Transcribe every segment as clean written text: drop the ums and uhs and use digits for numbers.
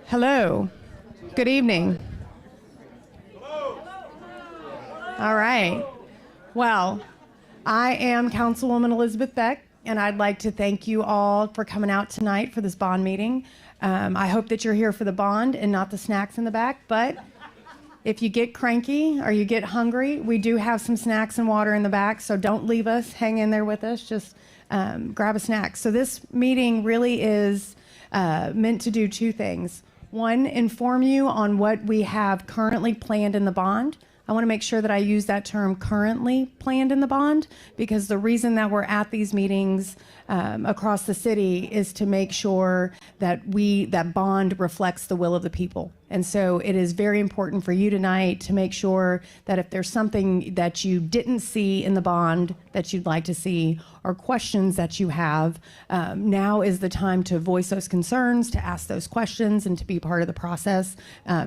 Hello. Good evening. All right. Well, I am Councilwoman Elizabeth Beck, and I'd like to thank you all for coming out tonight for this bond meeting. I hope that you're here for the bond and not the snacks in the back, but if you get cranky or you get hungry, we do have some snacks and water in the back, so don't leave us. Hang in there with us. Just grab a snack. So this meeting really is meant to do two things. One, inform you on what we have currently planned in the bond. I want to make sure that I use that term currently planned in the bond, because the reason that we're at these meetings across the city is to make sure that that bond reflects the will of the people. And so it is very important for you tonight to make sure that if there's something that you didn't see in the bond that you'd like to see, or questions that you have, now is the time to voice those concerns, to ask those questions, and to be part of the process,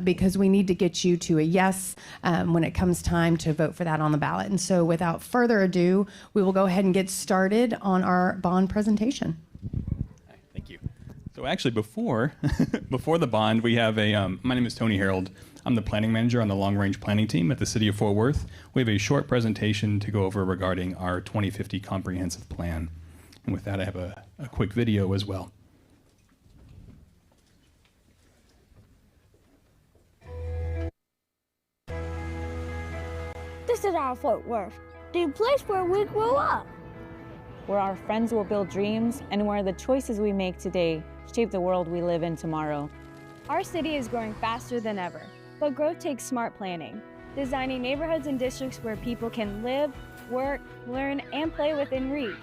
because we need to get you to a yes when it comes time to vote for that on the ballot. And so without further ado, we will go ahead and get started on our bond presentation. Thank you. So actually before the bond, we have my name is Tony Harold. I'm the planning manager on the long range planning team at the city of Fort Worth. We have a short presentation to go over regarding our 2050 comprehensive plan. And with that, I have a quick video as well. This is our Fort Worth, the place where we grew up. Where our friends will build dreams, and where the choices we make today shape the world we live in tomorrow. Our city is growing faster than ever, but growth takes smart planning, designing neighborhoods and districts where people can live, work, learn, and play within reach.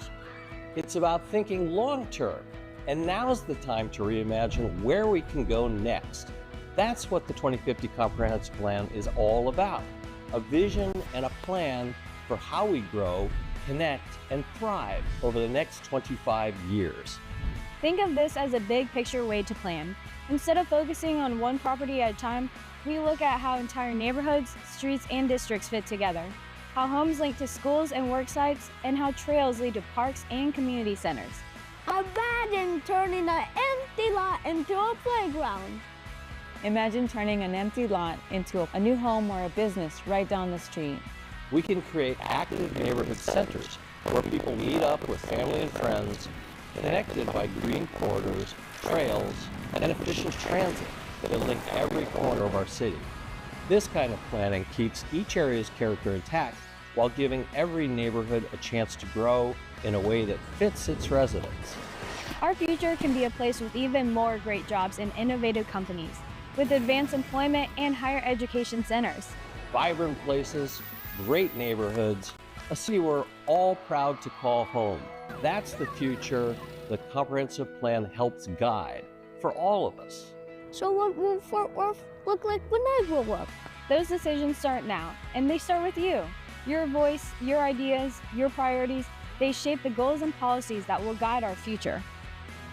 It's about thinking long-term, and now's the time to reimagine where we can go next. That's what the 2050 Comprehensive Plan is all about. A vision and a plan for how we grow, connect, and thrive over the next 25 years. Think of this as a big picture way to plan. Instead of focusing on one property at a time, we look at how entire neighborhoods, streets, and districts fit together, how homes link to schools and work sites, and how trails lead to parks and community centers. Imagine turning an empty lot into a playground. Imagine turning an empty lot into a new home or a business right down the street. We can create active neighborhood centers where people meet up with family and friends, connected by green corridors, trails, and efficient transit that link every corner of our city. This kind of planning keeps each area's character intact while giving every neighborhood a chance to grow in a way that fits its residents. Our future can be a place with even more great jobs and innovative companies, with advanced employment and higher education centers. Vibrant places, great neighborhoods, a city we're all proud to call home. That's the future the comprehensive plan helps guide for all of us. So what will Fort Worth look like when I grow up? Those decisions start now, and they start with you. Your voice, your ideas, your priorities, they shape the goals and policies that will guide our future.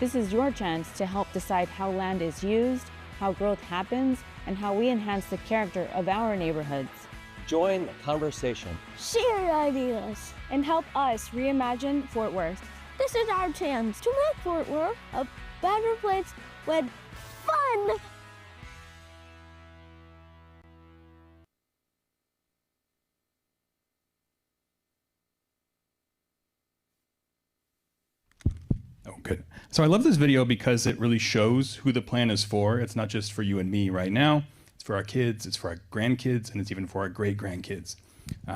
This is your chance to help decide how land is used, how growth happens, and how we enhance the character of our neighborhoods. Join the conversation. Share ideas. And help us reimagine Fort Worth. This is our chance to make Fort Worth a better place with fun. Oh, good. So I love this video because it really shows who the plan is for. It's not just for you and me right now. It's for our kids, it's for our grandkids, and it's even for our great-grandkids.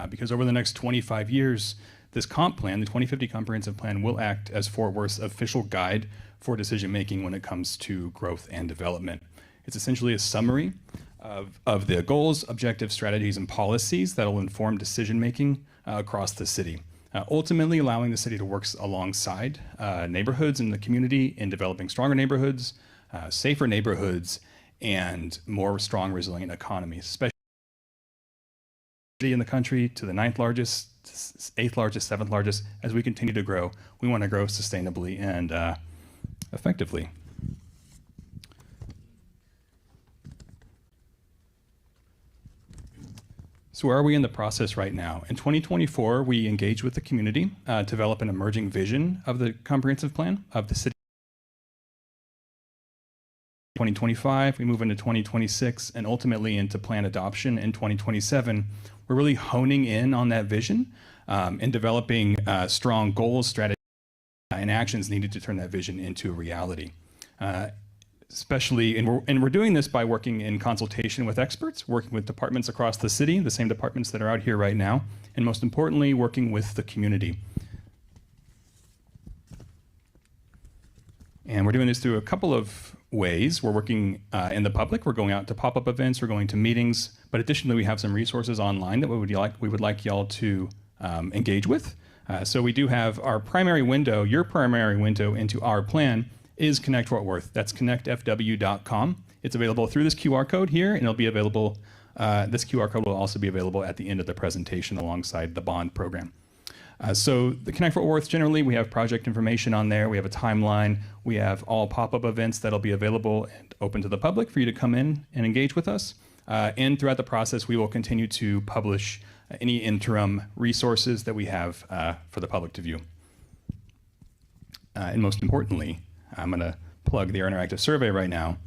Because over the next 25 years, this comp plan, the 2050 Comprehensive Plan, will act as Fort Worth's official guide for decision-making when it comes to growth and development. It's essentially a summary of the goals, objectives, strategies, and policies that will inform decision-making across the city. Ultimately allowing the city to work alongside neighborhoods in the community in developing stronger neighborhoods, safer neighborhoods, and more strong, resilient economies, especially in the country to the 9th largest, 8th largest, 7th largest. As we continue to grow, we want to grow sustainably and effectively. So where are we in the process right now? In 2024, we engaged with the community to develop an emerging vision of the comprehensive plan of the city. 2025, we move into 2026, and ultimately into plan adoption in 2027. We're really honing in on that vision and developing strong goals, strategies, and actions needed to turn that vision into a reality. We're doing this by working in consultation with experts, working with departments across the city, the same departments that are out here right now, and most importantly, working with the community. And we're doing this through a couple of ways. We're working in the public. We're going out to pop-up events. We're going to meetings. But additionally, we have some resources online that we would like y'all to engage with. So we do have our primary window, your primary window into our plan is Connect Fort Worth. That's connectfw.com. It's available through this QR code here, and it'll be available, this QR code will also be available at the end of the presentation alongside the bond program. So the Connect Fort Worth, generally, we have project information on there. We have a timeline. We have all pop-up events that'll be available and open to the public for you to come in and engage with us. And throughout the process, we will continue to publish any interim resources that we have for the public to view. And most importantly, I'm going to plug the interactive survey right now.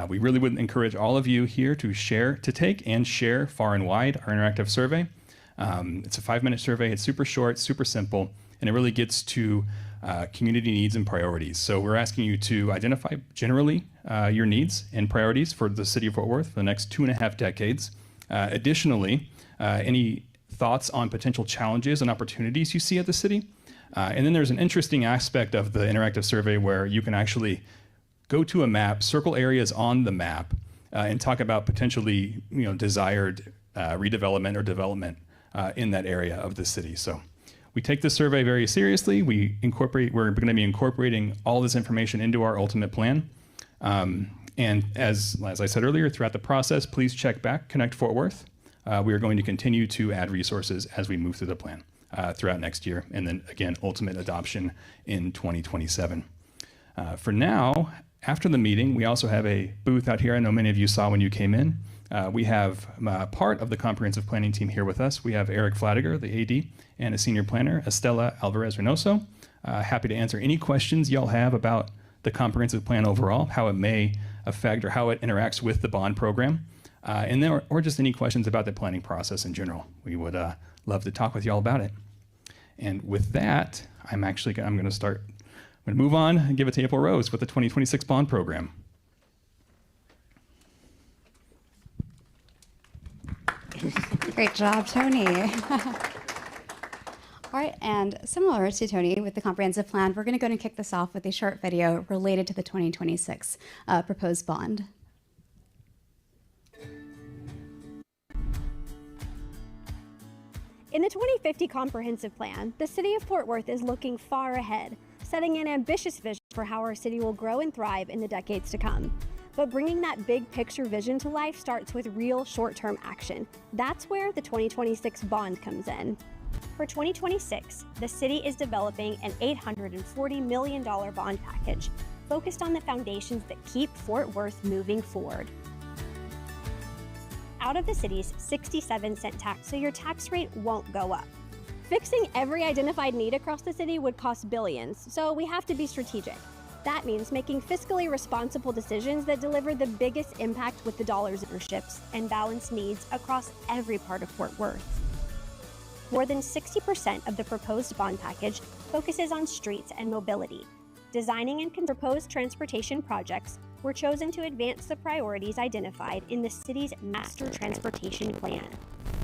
We really would encourage all of you here to take and share far and wide our interactive survey. It's a 5-minute survey. It's super short, super simple, and it really gets to community needs and priorities. So we're asking you to identify generally your needs and priorities for the city of Fort Worth for the next 2.5 decades. Additionally, any thoughts on potential challenges and opportunities you see at the city. And then there's an interesting aspect of the interactive survey where you can actually go to a map, circle areas on the map, and talk about potentially desired redevelopment or development in that area of the city. So we take this survey very seriously. We're going to be incorporating all this information into our ultimate plan. And as I said earlier, throughout the process, please check back Connect Fort Worth. We are going to continue to add resources as we move through the plan throughout next year, and then again, ultimate adoption in 2027. For now, after the meeting, we also have a booth out here. I know many of you saw when you came in. We have part of the comprehensive planning team here with us. We have Eric Flatiger, the AD, and a senior planner, Estela Alvarez-Reynoso. Happy to answer any questions y'all have about the comprehensive plan overall, how it may affect or how it interacts with the bond program, or just any questions about the planning process in general. We would love to talk with y'all about it. And with that, I'm going to move on and give it to April Rose with the 2026 bond program. Great job, Tony. All right, and similar to Tony with the comprehensive plan, we're going to go and kick this off with a short video related to the 2026 proposed bond. In the 2050 Comprehensive Plan, the City of Fort Worth is looking far ahead, setting an ambitious vision for how our city will grow and thrive in the decades to come. But bringing that big picture vision to life starts with real short-term action. That's where the 2026 bond comes in. For 2026, the city is developing an $840 million bond package focused on the foundations that keep Fort Worth moving forward. Out of the city's 67-cent tax, so your tax rate won't go up. Fixing every identified need across the city would cost billions, so we have to be strategic. That means making fiscally responsible decisions that deliver the biggest impact with the dollars in our ships and balance needs across every part of Fort Worth. More than 60% of the proposed bond package focuses on streets and mobility. Designing and proposed transportation projects were chosen to advance the priorities identified in the city's master transportation plan.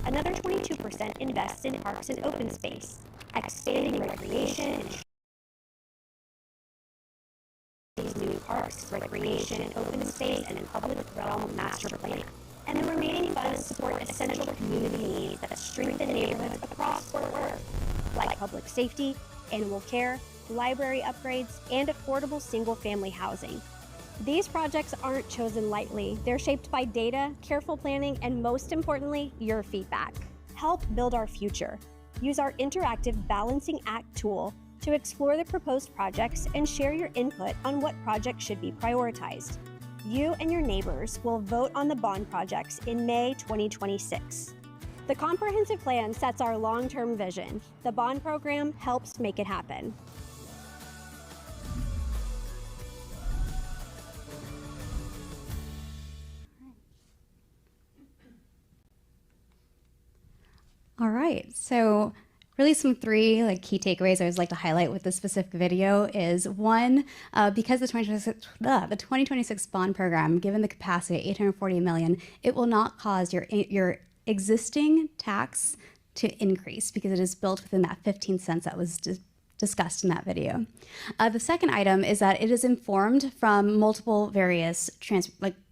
Another 22% invests in parks and open space, expanding recreation and new parks, recreation, open space, and public realm master plan. And the remaining funds support essential community needs that strengthen neighborhoods across Fort Worth, like public safety, animal care, library upgrades, and affordable single-family housing. These projects aren't chosen lightly. They're shaped by data, careful planning, and most importantly, your feedback. Help build our future. Use our interactive Balancing Act tool to explore the proposed projects and share your input on what projects should be prioritized. You and your neighbors will vote on the bond projects in May 2026. The comprehensive plan sets our long-term vision. The bond program helps make it happen. All right, so really some three key takeaways I always like to highlight with this specific video is one, because the 2026 bond program, given the capacity at $840 million, it will not cause your existing tax to increase because it is built within that 15 cents that was discussed in that video. The second item is that it is informed from multiple various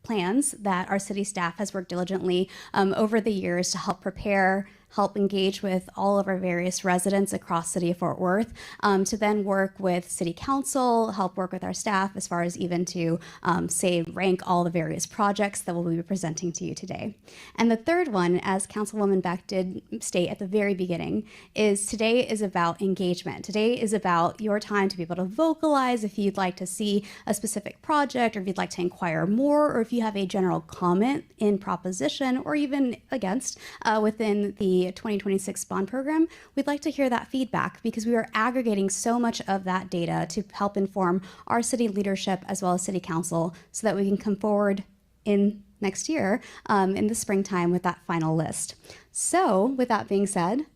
plans that our city staff has worked diligently over the years to help prepare, help engage with all of our various residents across City of Fort Worth, to then work with City Council, help work with our staff as far as even to rank all the various projects that we'll be presenting to you today. And the third one, as Councilwoman Beck did state at the very beginning, is today is about engagement. Today is about your time to be able to vocalize if you'd like to see a specific project, or if you'd like to inquire more, or if you have a general comment in proposition or even against within the 2026 bond program. We'd like to hear that feedback because we are aggregating so much of that data to help inform our city leadership as well as City Council so that we can come forward in next year in the springtime with that final list. So with that being said,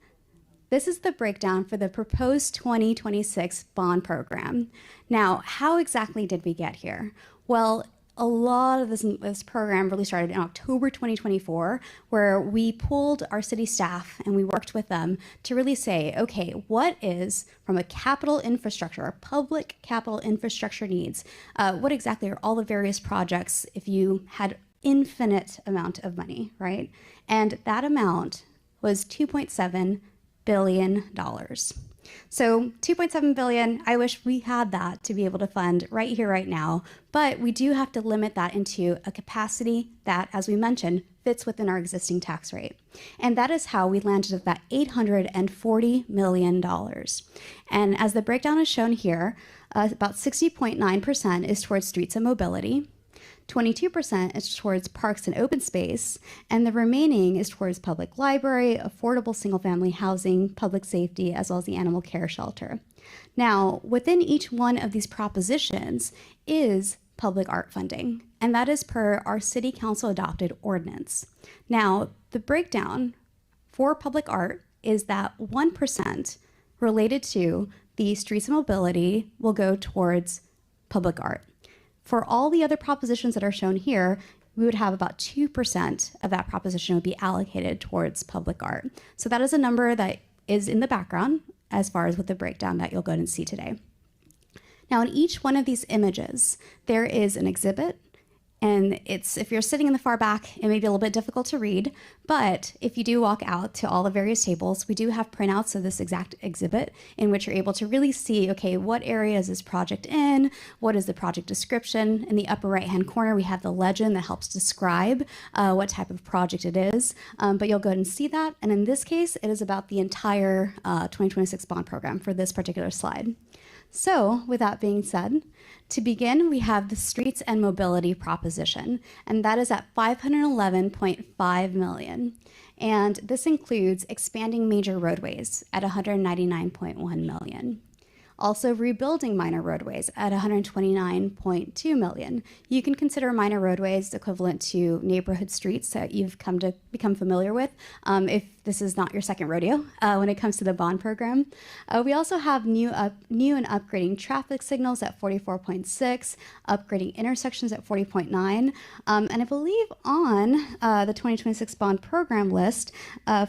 this is the breakdown for the proposed 2026 bond program. Now, how exactly did we get here? Well, a lot of this program really started in October 2024, where we pulled our city staff and we worked with them to really say, okay, what is, from a capital infrastructure, a public capital infrastructure needs, what exactly are all the various projects if you had infinite amount of money, right? And that amount was $2.7 billion. So $2.7 billion, I wish we had that to be able to fund right here, right now, but we do have to limit that into a capacity that, as we mentioned, fits within our existing tax rate. And that is how we landed at that $840 million. And as the breakdown is shown here, about 60.9% is towards streets and mobility, 22% is towards parks and open space, and the remaining is towards public library, affordable single-family housing, public safety, as well as the animal care shelter. Now, within each one of these propositions is public art funding, and that is per our City Council adopted ordinance. Now, the breakdown for public art is that 1% related to the streets and mobility will go towards public art. For all the other propositions that are shown here, we would have about 2% of that proposition would be allocated towards public art. So that is a number that is in the background as far as with the breakdown that you'll go and see today. Now, in each one of these images, there is an exhibit. And if you're sitting in the far back, it may be a little bit difficult to read, but if you do walk out to all the various tables, we do have printouts of this exact exhibit in which you're able to really see, okay, what area is this project in? What is the project description? In the upper right-hand corner, we have the legend that helps describe what type of project it is, but you'll go ahead and see that. And in this case, it is about the entire 2026 bond program for this particular slide. So with that being said, to begin, we have the streets and mobility proposition, and that is at $511.5 million. And this includes expanding major roadways at $199.1 million. Also rebuilding minor roadways at $129.2 million. You can consider minor roadways equivalent to neighborhood streets that you've come to become familiar with if this is not your second rodeo when it comes to the bond program. We also have new and upgrading traffic signals at 44.6, upgrading intersections at 40.9, and I believe on the 2026 bond program list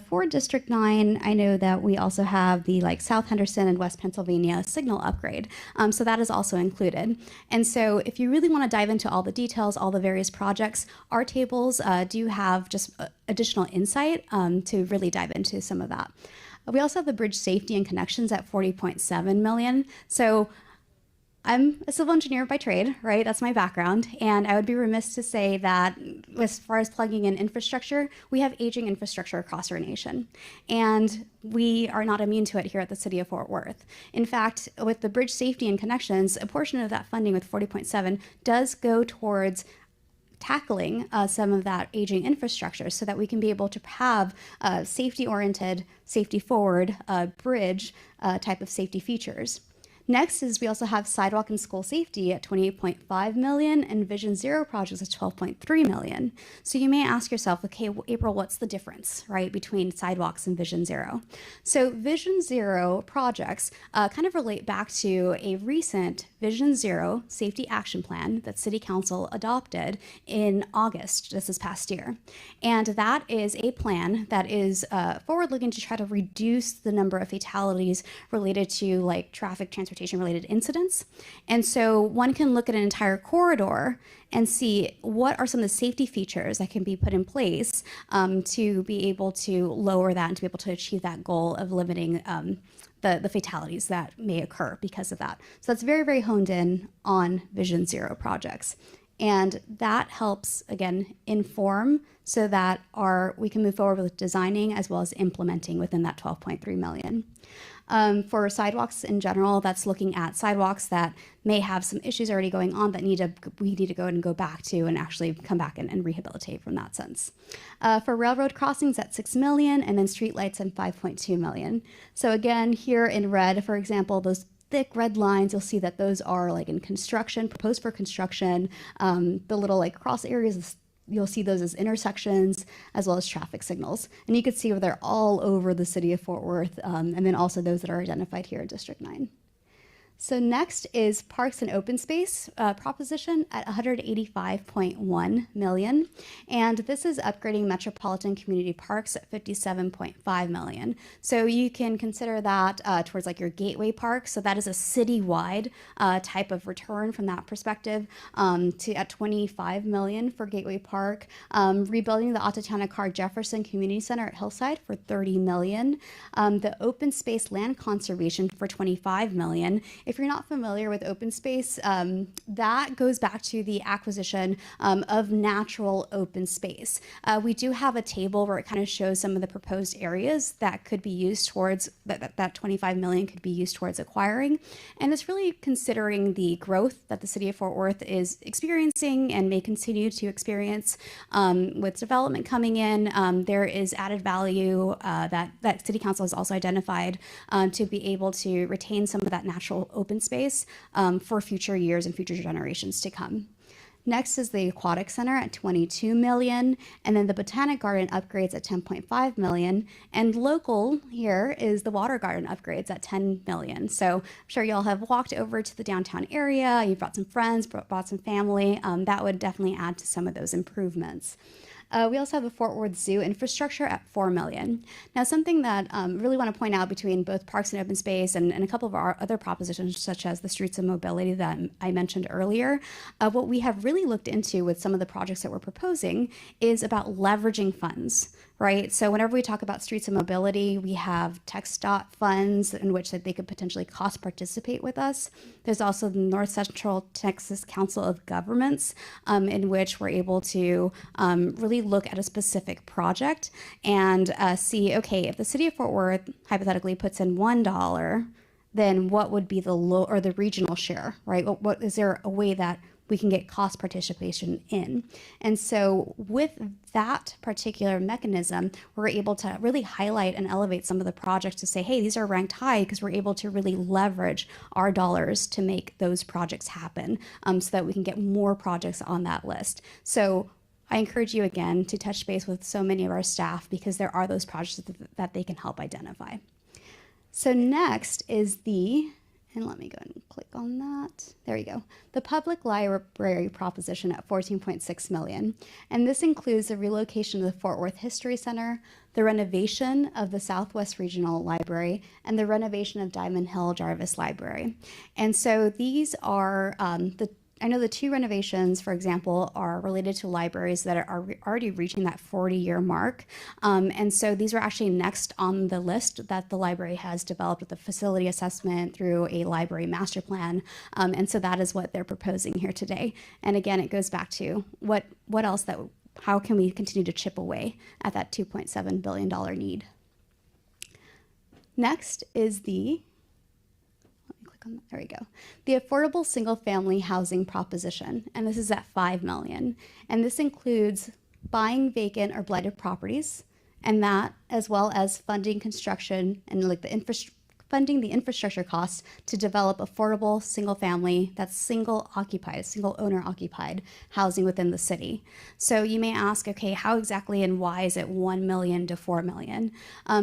for District 9, I know that we also have the South Henderson and West Pennsylvania signal upgrade. So that is also included. And so if you really want to dive into all the details, all the various projects, our tables do have just additional insight to really dive into some of that. We also have the bridge safety and connections at 40.7 million. So I'm a civil engineer by trade, right? That's my background. And I would be remiss to say that as far as plugging in infrastructure, we have aging infrastructure across our nation. And we are not immune to it here at the City of Fort Worth. In fact, with the bridge safety and connections, a portion of that funding with 40.7 does go towards tackling some of that aging infrastructure so that we can be able to have safety-oriented, safety-forward bridge type of safety features. Next is we also have sidewalk and school safety at $28.5 million and Vision Zero projects at $12.3 million. So you may ask yourself, okay, April, what's the difference, right, between sidewalks and Vision Zero? So Vision Zero projects kind of relate back to a recent Vision Zero safety action plan that City Council adopted in August, just this past year. And that is a plan that is forward-looking to try to reduce the number of fatalities related to like traffic transportation related incidents. And so one can look at an entire corridor and see what are some of the safety features that can be put in place to be able to lower that and to be able to achieve that goal of limiting the fatalities that may occur because of that. So that's very, very honed in on Vision Zero projects. And that helps, again, inform so that we can move forward with designing as well as implementing within that $12.3 million. For sidewalks in general, that's looking at sidewalks that may have some issues already going on that we need to go back to and actually come back and rehabilitate from that sense. For railroad crossings at $6 million and then streetlights at $5.2 million. So again, here in red, for example, those thick red lines, you'll see that those are like in construction, proposed for construction. The little like cross areas, you'll see those as intersections as well as traffic signals. And you can see where they're all over the city of Fort Worth, and then also those that are identified here in District 9. So next is Parks and Open Space proposition at $185.1 million. And this is upgrading metropolitan community parks at $57.5 million. So you can consider that towards like your gateway park. So that is a citywide type of return from that perspective at $25 million for Gateway Park. Rebuilding the Atatiana Carr Jefferson Community Center at Hillside for $30 million. The Open Space Land Conservation for $25 million. If you're not familiar with open space, that goes back to the acquisition of natural open space. We do have a table where it kind of shows some of the proposed areas that could be used towards, that $25 million could be used towards acquiring. And it's really considering the growth that the city of Fort Worth is experiencing and may continue to experience with development coming in. There is added value that City Council has also identified to be able to retain some of that natural open space for future years and future generations to come. Next is the Aquatic Center at $22 million, and then the Botanic Garden upgrades at $10.5 million, and local here is the Water Garden upgrades at $10 million. So I'm sure y'all have walked over to the downtown area, you've brought some friends, brought some family. That would definitely add to some of those improvements. We also have the Fort Worth Zoo infrastructure at $4 million. Now, something that really want to point out between both Parks and Open Space and a couple of our other propositions, such as the Streets of Mobility that I mentioned earlier, what we have really looked into with some of the projects that we're proposing is about leveraging funds, right? So whenever we talk about Streets of Mobility, we have TxDOT funds in which that they could potentially cost participate with us. There's also the North Central Texas Council of Governments, in which we're able to really look at a specific project and see, okay, if the city of Fort Worth hypothetically puts in $1, then what would be the the regional share, right? What is there a way that we can get cost participation in? And so with that particular mechanism, we're able to really highlight and elevate some of the projects to say, hey, these are ranked high because we're able to really leverage our dollars to make those projects happen so that we can get more projects on that list. So I encourage you again to touch base with so many of our staff because there are those projects that they can help identify. So next is and let me go and click on that. There you go. The Public Library proposition at $14.6 million. And this includes the relocation of the Fort Worth History Center, the renovation of the Southwest Regional Library, and the renovation of Diamond Hill Jarvis Library. And so these are I know the two renovations, for example, are related to libraries that are already reaching that 40-year mark. And so these are actually next on the list that the library has developed with a facility assessment through a library master plan. And so that is what they're proposing here today. And again, it goes back to what else how can we continue to chip away at that $2.7 billion need? Next is There we go. The affordable single-family housing proposition, and this is at $5 million. And this includes buying vacant or blighted properties, and that as well as funding construction and like funding the infrastructure costs to develop affordable single-family, that's single-occupied, single-owner-occupied housing within the city. So you may ask, okay, how exactly and why is it $1 million to $4 million?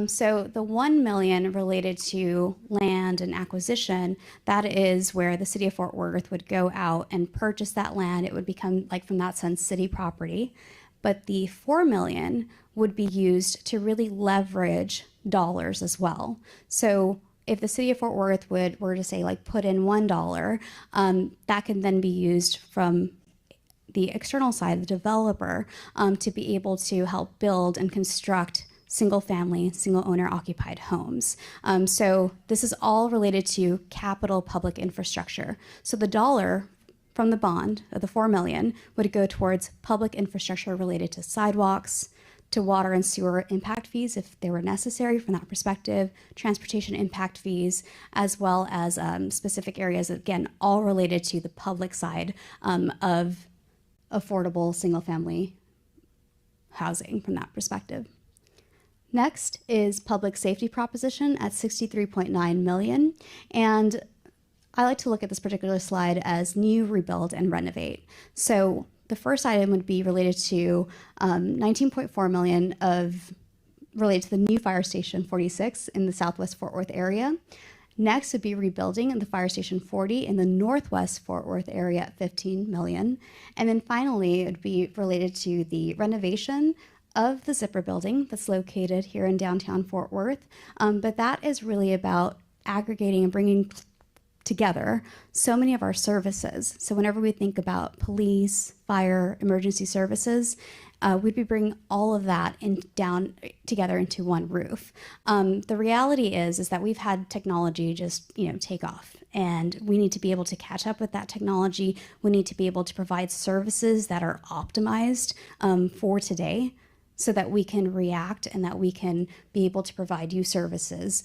So the $1 million related to land and acquisition, that is where the city of Fort Worth would go out and purchase that land. It would become, like from that sense, city property. But the $4 million would be used to really leverage dollars as well. So if the city of Fort Worth were to say like put in $1, that can then be used from the external side, the developer, to be able to help build and construct single-family, single-owner occupied homes. So this is all related to capital public infrastructure. So the dollar from the bond of the $4 million would go towards public infrastructure related to sidewalks, to water and sewer impact fees if they were necessary from that perspective, transportation impact fees, as well as specific areas, again, all related to the public side of affordable single-family housing from that perspective. Next is public safety proposition at $63.9 million. And I like to look at this particular slide as new, rebuild, and renovate. So the first item would be related to $19.4 million related to the new fire station 46 in the Southwest Fort Worth area. Next would be rebuilding the fire station 40 in the Northwest Fort Worth area at $15 million. And then finally, it would be related to the renovation of the Zipper building that's located here in downtown Fort Worth. But that is really about aggregating and bringing together so many of our services. So whenever we think about police, fire, emergency services, we'd be bringing all of that down together into one roof. The reality is that we've had technology just take off, and we need to be able to catch up with that technology. We need to be able to provide services that are optimized for today, so that we can react and that we can be able to provide you services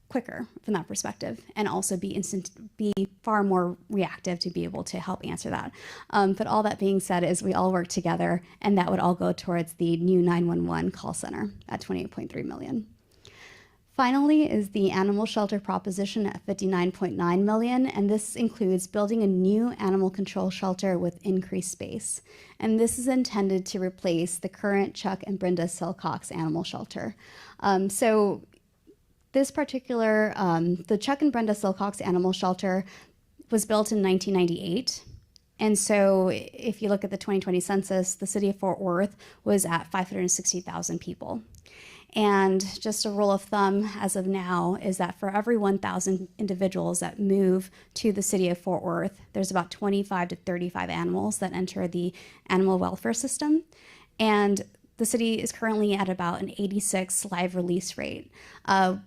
quicker from that perspective, and also be far more reactive to be able to help answer that. But all that being said is we all work together, and that would all go towards the new 911 call center at $28.3 million. Finally is the animal shelter proposition at $59.9 million, and this includes building a new animal control shelter with increased space. And this is intended to replace the current Chuck and Brenda Silcox animal shelter. So this particular, the Chuck and Brenda Silcox Animal Shelter was built in 1998. And so if you look at the 2020 census, the city of Fort Worth was at 560,000 people. And just a rule of thumb as of now is that for every 1,000 individuals that move to the city of Fort Worth, there's about 25 to 35 animals that enter the animal welfare system. And the city is currently at about an 86 live release rate.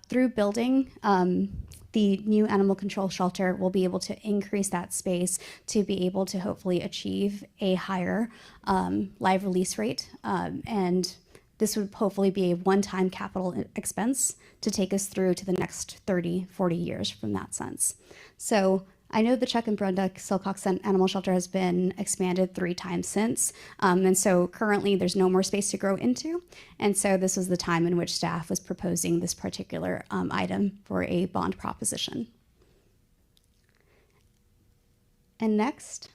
Through building the new animal control shelter, we'll be able to increase that space to be able to hopefully achieve a higher live release rate. And this would hopefully be a one-time capital expense to take us through to the next 30, 40 years from that sense. So I know the Chuck and Brenda Silcox Animal Shelter has been expanded 3 times since, and so currently there's no more space to grow into, and so this was the time in which staff was proposing this particular item for a bond proposition. And next,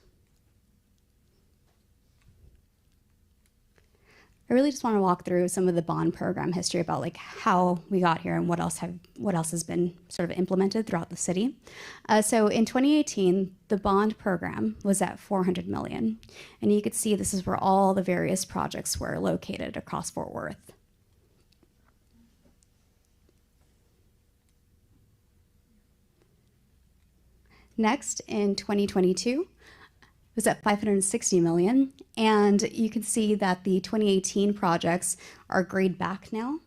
I really just want to walk through some of the bond program history about like how we got here and what else has been sort of implemented throughout the city. So in 2018, the bond program was at $400 million. And you could see this is where all the various projects were located across Fort Worth. Next, in 2022, was at $560 million, and you can see that the 2018 projects are grayed back now,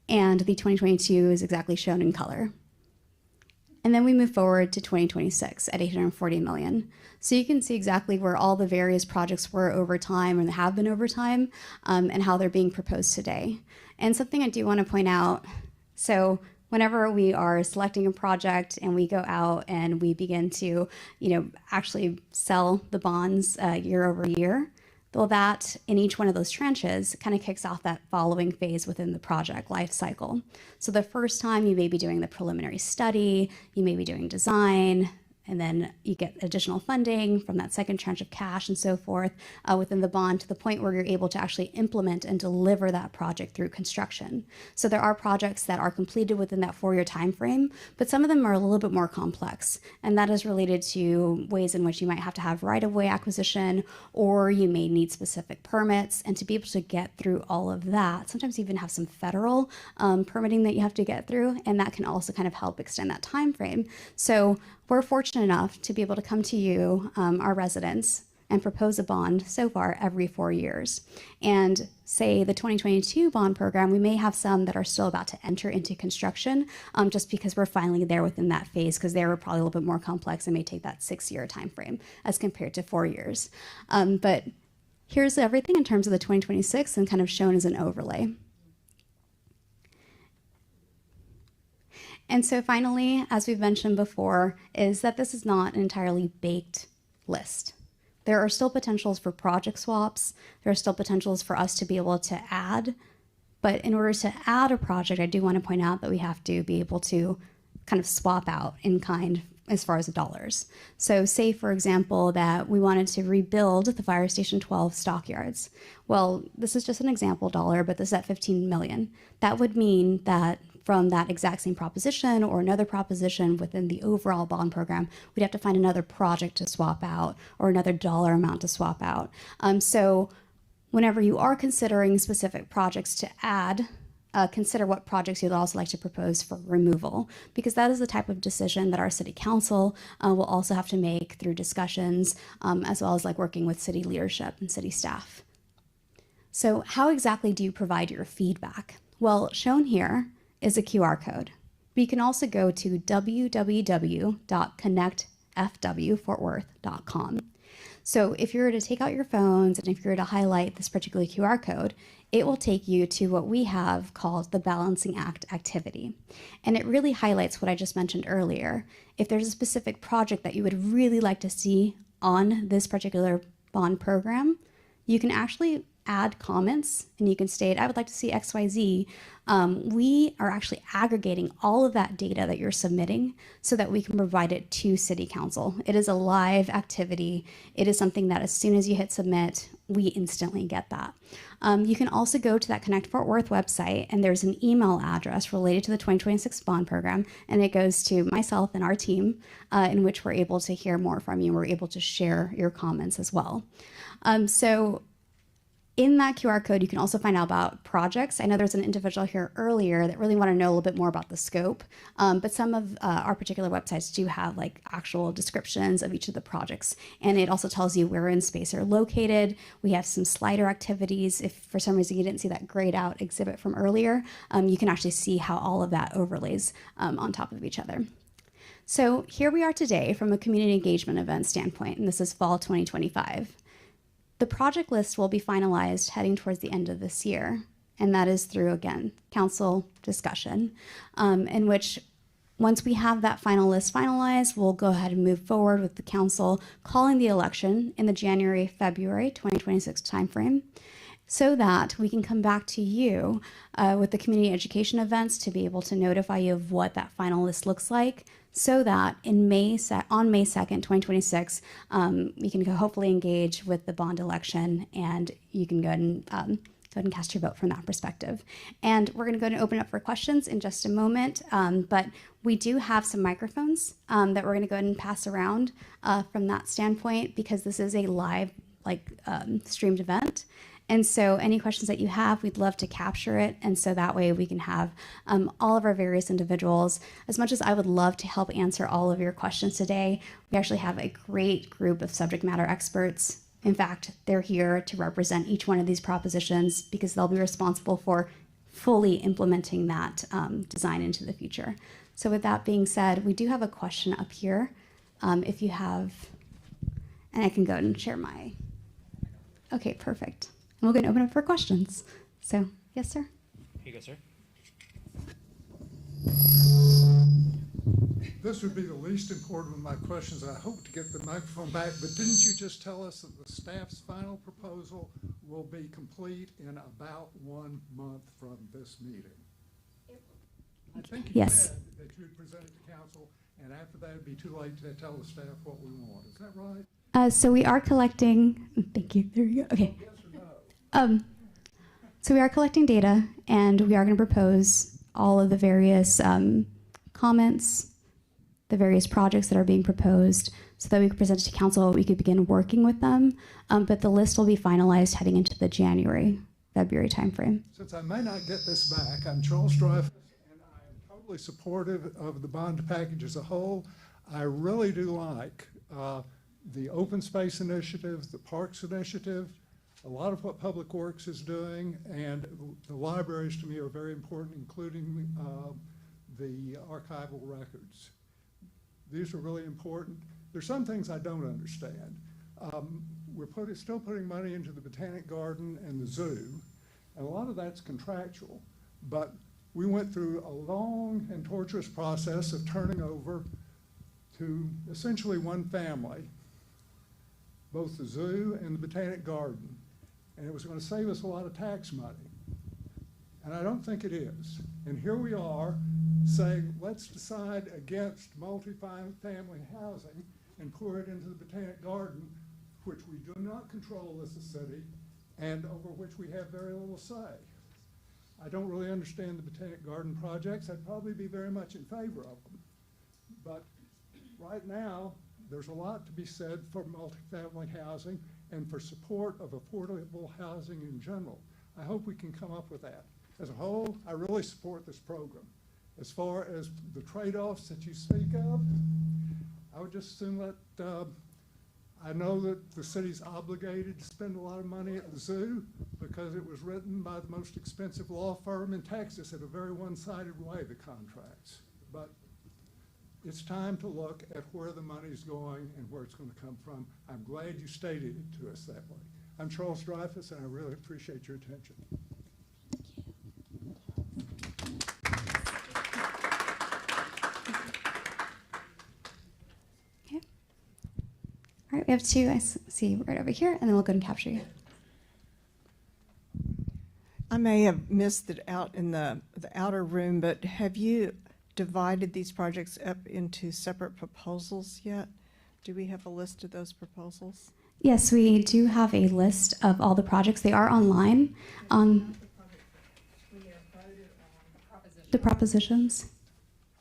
and the 2022 is exactly shown in color. And then we move forward to 2026 at $840 million. So you can see exactly where all the various projects were over time and have been over time, and how they're being proposed today. And something I do want to point out, so whenever we are selecting a project and we go out and we begin to, actually sell the bonds year over year, well, that in each one of those tranches kind of kicks off that following phase within the project life cycle. So the first time you may be doing the preliminary study, you may be doing design, and then you get additional funding from that second tranche of cash and so forth within the bond to the point where you're able to actually implement and deliver that project through construction. So there are projects that are completed within that 4-year time frame, but some of them are a little bit more complex, and that is related to ways in which you might have to have right-of-way acquisition, or you may need specific permits. And to be able to get through all of that, sometimes you even have some federal permitting that you have to get through, and that can also kind of help extend that time frame. So we're fortunate enough to be able to come to you, our residents, and propose a bond so far every 4 years. And say the 2022 bond program, we may have some that are still about to enter into construction just because we're finally there within that phase, because they were probably a little bit more complex and may take that 6-year time frame as compared to 4 years. But here's everything in terms of the 2026 and kind of shown as an overlay. And so finally, as we've mentioned before, is that this is not an entirely baked list. There are still potentials for project swaps. There are still potentials for us to be able to add. But in order to add a project, I do want to point out that we have to be able to kind of swap out in kind as far as the dollars. So say, for example, that we wanted to rebuild the Fire Station 12 stockyards. Well, this is just an example dollar, but this is at $15 million. That would mean that from that exact same proposition or another proposition within the overall bond program, we'd have to find another project to swap out or another dollar amount to swap out. So whenever you are considering specific projects to add, consider what projects you'd also like to propose for removal, because that is the type of decision that our city council will also have to make through discussions, as well as like working with city leadership and city staff. So how exactly do you provide your feedback? Well, shown here is a QR code. But you can also go to www.connectfwfortworth.com. So if you were to take out your phones and if you were to highlight this particular QR code, it will take you to what we have called the Balancing Act activity. And it really highlights what I just mentioned earlier. If there's a specific project that you would really like to see on this particular bond program, you can actually add comments and you can state, I would like to see XYZ. We are actually aggregating all of that data that you're submitting so that we can provide it to City Council. It is a live activity. It is something that as soon as you hit submit, we instantly get that. You can also go to that Connect Fort Worth website, and there's an email address related to the 2026 bond program, and it goes to myself and our team, in which we're able to hear more from you. We're able to share your comments as well. So in that QR code, you can also find out about projects. I know there's an individual here earlier that really want to know a little bit more about the scope, but some of our particular websites do have like actual descriptions of each of the projects. And it also tells you where in space they're located. We have some slider activities. If for some reason you didn't see that grayed out exhibit from earlier, you can actually see how all of that overlays on top of each other. So here we are today from a community engagement event standpoint, and this is fall 2025. The project list will be finalized heading towards the end of this year, and that is through, again, council discussion, in which once we have that final list finalized, we'll go ahead and move forward with the council calling the election in the January-February 2026 timeframe, so that we can come back to you with the community education events to be able to notify you of what that final list looks like, so that on May 2nd, 2026, we can hopefully engage with the bond election, and you can go ahead and cast your vote from that perspective. And we're going to go ahead and open up for questions in just a moment, but we do have some microphones that we're going to go ahead and pass around from that standpoint, because this is a live streamed event. And so any questions that you have, we'd love to capture it. And so that way we can have all of our various individuals. As much as I would love to help answer all of your questions today, we actually have a great group of subject matter experts. In fact, they're here to represent each one of these propositions because they'll be responsible for fully implementing that design into the future. So with that being said, we do have a question up here. If you have, and I can go ahead and share my, okay, perfect. And we're going to open up for questions. So, yes, sir? Here you go, sir. This would be the least important of my questions. I hope to get the microphone back, but didn't you just tell us that the staff's final proposal will be complete in about 1 month from this meeting? I think you Yes. said that you'd present it to council, and after that, it'd be too late to tell the staff what we want. Is that right? So we are collecting, thank you, there you go, okay. Yes or no? So we are collecting data, and we are going to propose all of the various comments, the various projects that are being proposed, so that we can present it to council, we could begin working with them. But the list will be finalized heading into the February timeframe. Since I may not get this back, I'm Charles Dreyfus, and I am totally supportive of the bond package as a whole. I really do like the open space initiative, the parks initiative, a lot of what Public Works is doing, and the libraries to me are very important, including the archival records. These are really important. There's some things I don't understand. We're still putting money into the Botanic Garden and the zoo, and a lot of that's contractual, but we went through a long and torturous process of turning over to essentially one family both the zoo and the Botanic Garden, and it was going to save us a lot of tax money. And I don't think it is. And here we are saying, let's decide against multi-family housing and pour it into the Botanic Garden, which we do not control as a city and over which we have very little say. I don't really understand the Botanic Garden projects. I'd probably be very much in favor of them. But right now, there's a lot to be said for multifamily housing and for support of affordable housing in general. I hope we can come up with that. As a whole, I really support this program. As far as the trade-offs that you speak of, I would just assume that I know that the city's obligated to spend a lot of money at the zoo because it was written by the most expensive law firm in Texas in a very one-sided way, the contracts. But it's time to look at where the money's going and where it's going to come from. I'm glad you stated it to us that way. I'm Charles Dreyfus, and I really appreciate your attention. Okay. All right, we have two, I see right over here, and then we'll go and capture you. I may have missed it out in the outer room, but have you divided these projects up into separate proposals yet? Do we have a list of those proposals? Yes, we do have a list of all the projects. They are online on the propositions.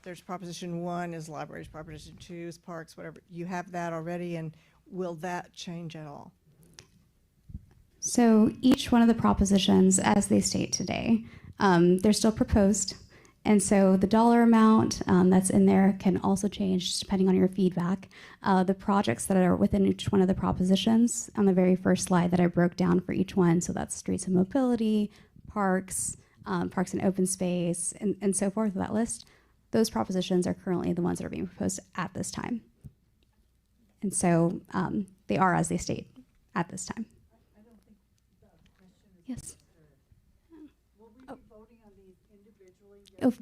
There's Proposition 1 is libraries, Proposition 2 is parks, whatever. You have that already, and will that change at all? So each one of the propositions, as they state today, they're still proposed. And so the dollar amount that's in there can also change depending on your feedback. The projects that are within each one of the propositions on the very first slide that I broke down for each one, so that's streets and mobility, parks, parks and open space, and so forth, that list, those propositions are currently the ones that are being proposed at this time. And so they are as they state at this time. Yes. Oh,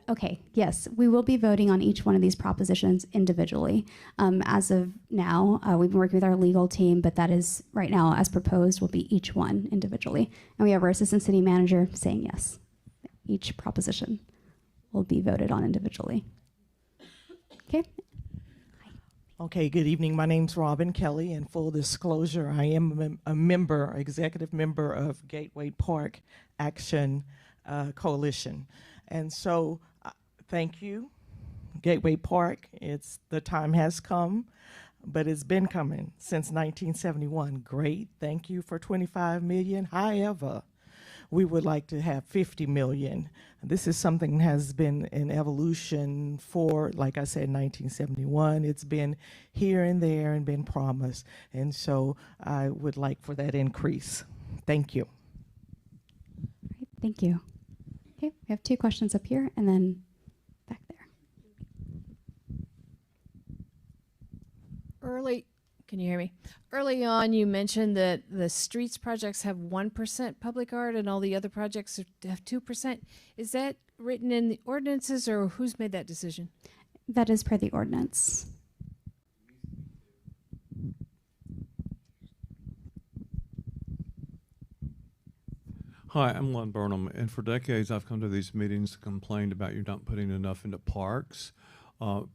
okay, yes, we will be voting on each one of these propositions individually. As of now, we've been working with our legal team, but that is right now, as proposed, will be each one individually. And we have our assistant city manager saying yes. Each proposition will be voted on individually. Okay. Okay, good evening. My name's Robin Kelly, and full disclosure, I am a member, executive member of Gateway Park Action Coalition. And so, thank you, Gateway Park. The time has come, but it's been coming since 1971. Great, thank you for 25 million. However, we would like to have 50 million. This is something that has been in evolution for, like I said, 1971. It's been here and there and been promised. And so I would like for that increase. Thank you. All right, thank you. Okay, we have two questions up here and then back there. Can you hear me? Early on, you mentioned that the streets projects have 1% public art and all the other projects have 2%. Is that written in the ordinances, or who's made that decision? That is per the ordinance. Hi, I'm Lon Burnham, and for decades I've come to these meetings and complained about you not putting enough into parks.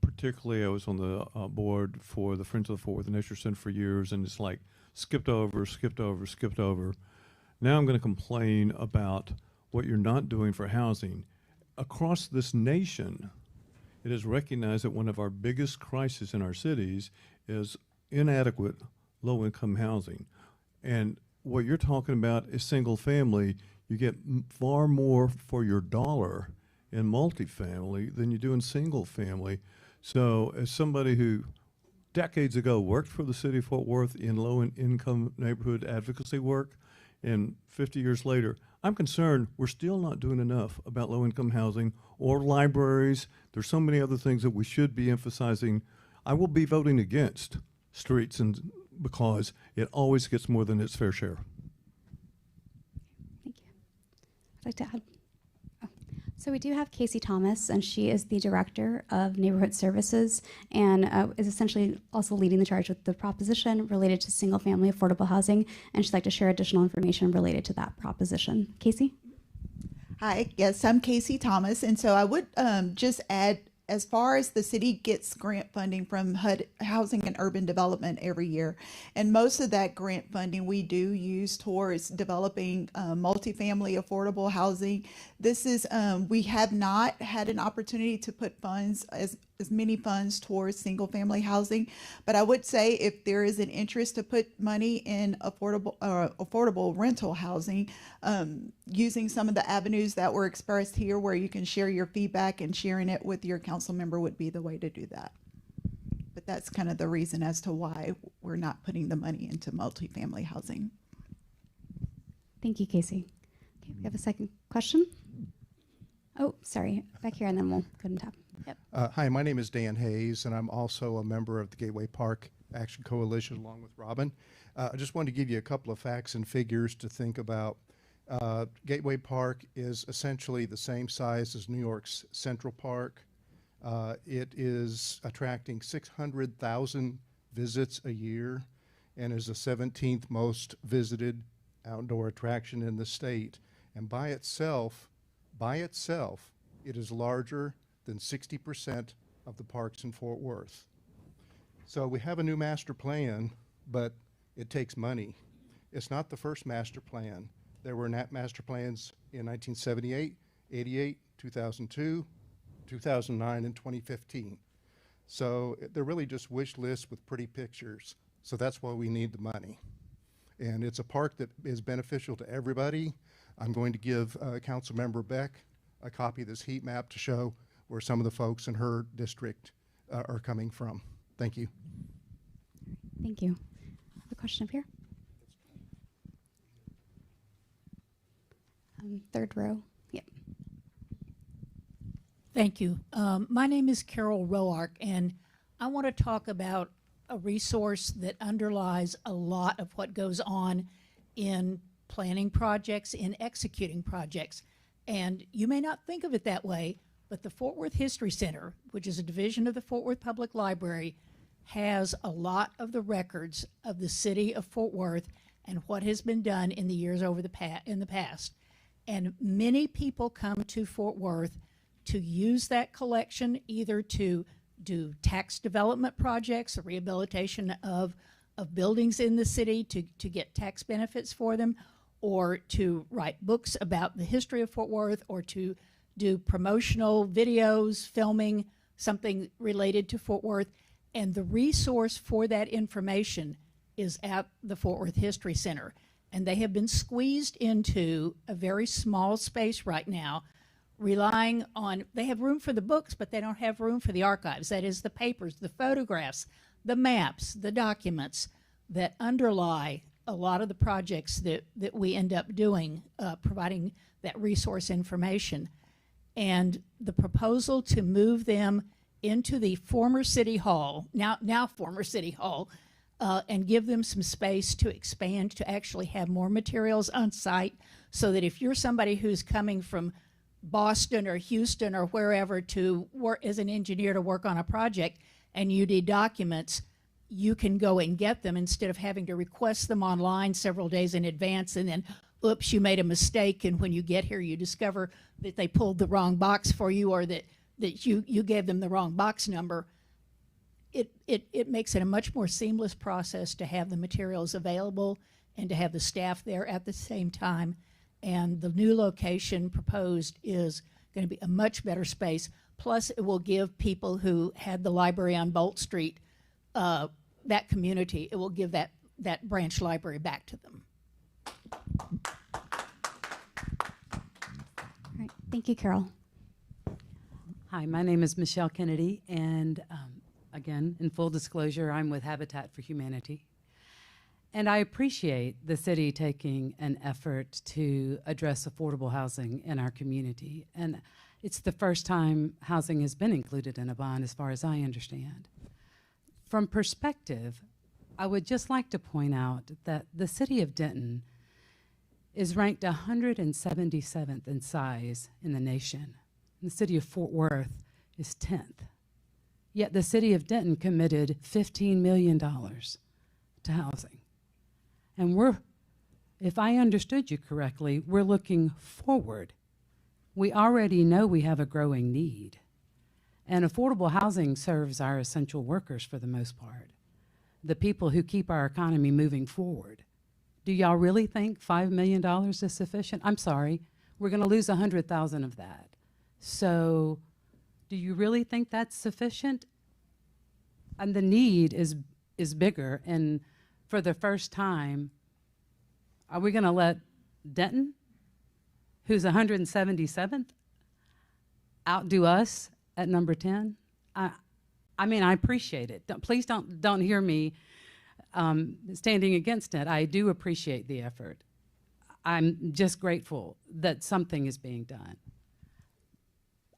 Particularly, I was on the board for the Friends of the Fort Worth Nature Center for years, and it's like skipped over, skipped over, skipped over. Now I'm going to complain about what you're not doing for housing. Across this nation, it is recognized that one of our biggest crises in our cities is inadequate low-income housing. And what you're talking about is single family. You get far more for your dollar in multifamily than you do in single family. So as somebody who decades ago worked for the city of Fort Worth in low-income neighborhood advocacy work, and 50 years later, I'm concerned we're still not doing enough about low-income housing or libraries. There's so many other things that we should be emphasizing. I will be voting against streets and because it always gets more than its fair share. Thank you. I'd like to add. So we do have Casey Thomas, and she is the Director of Neighborhood Services and is essentially also leading the charge with the proposition related to single-family affordable housing, and she'd like to share additional information related to that proposition. Casey? Hi, yes, I'm Casey Thomas, and so I would just add, as far as the city gets grant funding from HUD Housing and Urban Development every year, and most of that grant funding we do use towards developing multifamily affordable housing. This is, we have not had an opportunity to put funds, as many funds towards single family housing, but I would say if there is an interest to put money in affordable rental housing, using some of the avenues that were expressed here where you can share your feedback and sharing it with your council member would be the way to do that. But that's kind of the reason as to why we're not putting the money into multifamily housing. Thank you, Casey. Okay, we have a second question. Oh, sorry, back here, and then we'll go and tap. Yep. Hi, my name is Dan Hayes, and I'm also a member of the Gateway Park Action Coalition along with Robin. I just wanted to give you a couple of facts and figures to think about. Gateway Park is essentially the same size as New York's Central Park. It is attracting 600,000 visits a year and is the 17th most visited outdoor attraction in the state. And by itself, it is larger than 60% of the parks in Fort Worth. So we have a new master plan, but it takes money. It's not the first master plan. There were master plans in 1978, 88, 2002, 2009, and 2015. So they're really just wish lists with pretty pictures. So that's why we need the money. And it's a park that is beneficial to everybody. I'm going to give Councilmember Beck a copy of this heat map to show where some of the folks in her district are coming from. Thank you. Thank you. A question up here. Third row. Yep. Thank you. My name is Carol Roark, and I want to talk about a resource that underlies a lot of what goes on in planning projects, in executing projects. And you may not think of it that way, but the Fort Worth History Center, which is a division of the Fort Worth Public Library, has a lot of the records of the city of Fort Worth and what has been done in the years over in the past. And many people come to Fort Worth to use that collection either to do tax development projects, a rehabilitation of buildings in the city to get tax benefits for them, or to write books about the history of Fort Worth, or to do promotional videos, filming, something related to Fort Worth. And the resource for that information is at the Fort Worth History Center. And they have been squeezed into a very small space right now, relying on, they have room for the books, but they don't have room for the archives. That is the papers, the photographs, the maps, the documents that underlie a lot of the projects that we end up doing, providing that resource information. And the proposal to move them into the former City Hall, now former City Hall, and give them some space to expand, to actually have more materials on site, so that if you're somebody who's coming from Boston or Houston or wherever to work as an engineer to work on a project and you need documents, you can go and get them instead of having to request them online several days in advance, and then oops, you made a mistake, and when you get here you discover that they pulled the wrong box for you, or that you gave them the wrong box number. It makes it a much more seamless process to have the materials available and to have the staff there at the same time. And the new location proposed is going to be a much better space. Plus, it will give people who had the library on Bolt Street, that community, it will give that branch library back to them. All right, thank you, Carol. Hi, my name is Michelle Kennedy, and again, in full disclosure, I'm with Habitat for Humanity. And I appreciate the city taking an effort to address affordable housing in our community. And it's the first time housing has been included in a bond, as far as I understand. From perspective, I would just like to point out that the city of Denton is ranked 177th in size in the nation. The city of Fort Worth is 10th. Yet the city of Denton committed $15 million to housing. And if I understood you correctly, we're looking forward. We already know we have a growing need. And affordable housing serves our essential workers for the most part, the people who keep our economy moving forward. Do y'all really think $5 million is sufficient? I'm sorry, we're going to lose 100,000 of that. So do you really think that's sufficient? And the need is bigger, and for the first time, are we going to let Denton, who's 177th, outdo us at number 10? I mean, I appreciate it. Please don't hear me standing against it. I do appreciate the effort. I'm just grateful that something is being done.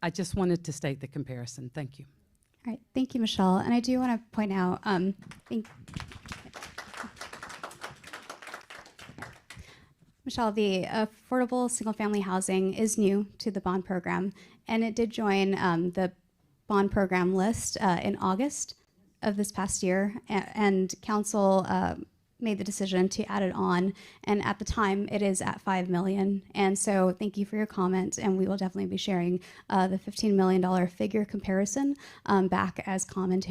I just wanted to state the comparison. Thank you. All right, thank you, Michelle. And I do want to point out, Michelle, the affordable single-family housing is new to the bond program, and it did join the bond program list in August of this past year, and council made the decision to add it on, and at the time it is at $5 million. And so thank you for your comment, and we will definitely be sharing the $15 million figure comparison back as comments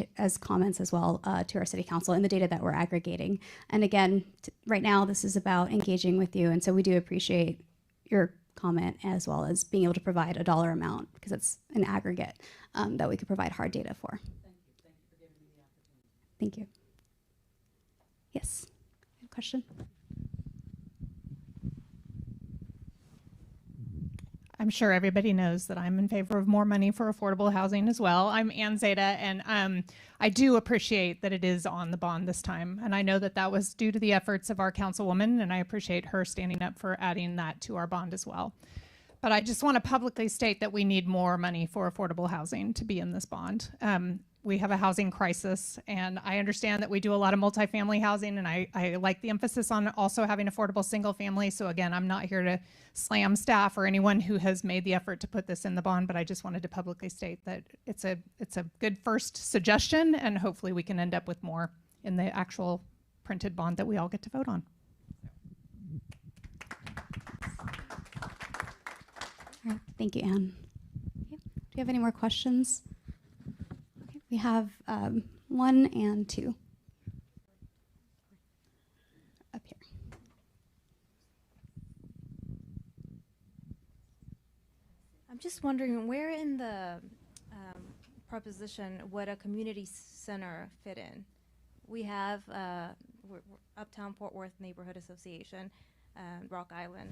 as well to our city council and the data that we're aggregating. And again, right now this is about engaging with you, and so we do appreciate your comment as well as being able to provide a dollar amount, because it's an aggregate that we could provide hard data for. Thank you for giving me the opportunity. Thank you. Yes. Question? I'm sure everybody knows that I'm in favor of more money for affordable housing as well. I'm Ann Zeta, and I do appreciate that it is on the bond this time. And I know that that was due to the efforts of our councilwoman, and I appreciate her standing up for adding that to our bond as well. But I just want to publicly state that we need more money for affordable housing to be in this bond. We have a housing crisis, and I understand that we do a lot of multifamily housing, and I like the emphasis on also having affordable single family. So again, I'm not here to slam staff or anyone who has made the effort to put this in the bond, but I just wanted to publicly state that it's a good first suggestion, and hopefully we can end up with more in the actual printed bond that we all get to vote on. All right, thank you, Anne. Okay. Do you have any more questions? Okay, we have 1 and 2 up here. I'm just wondering, where in the proposition would a community center fit in? We have we're Uptown Fort Worth Neighborhood Association, Rock Island,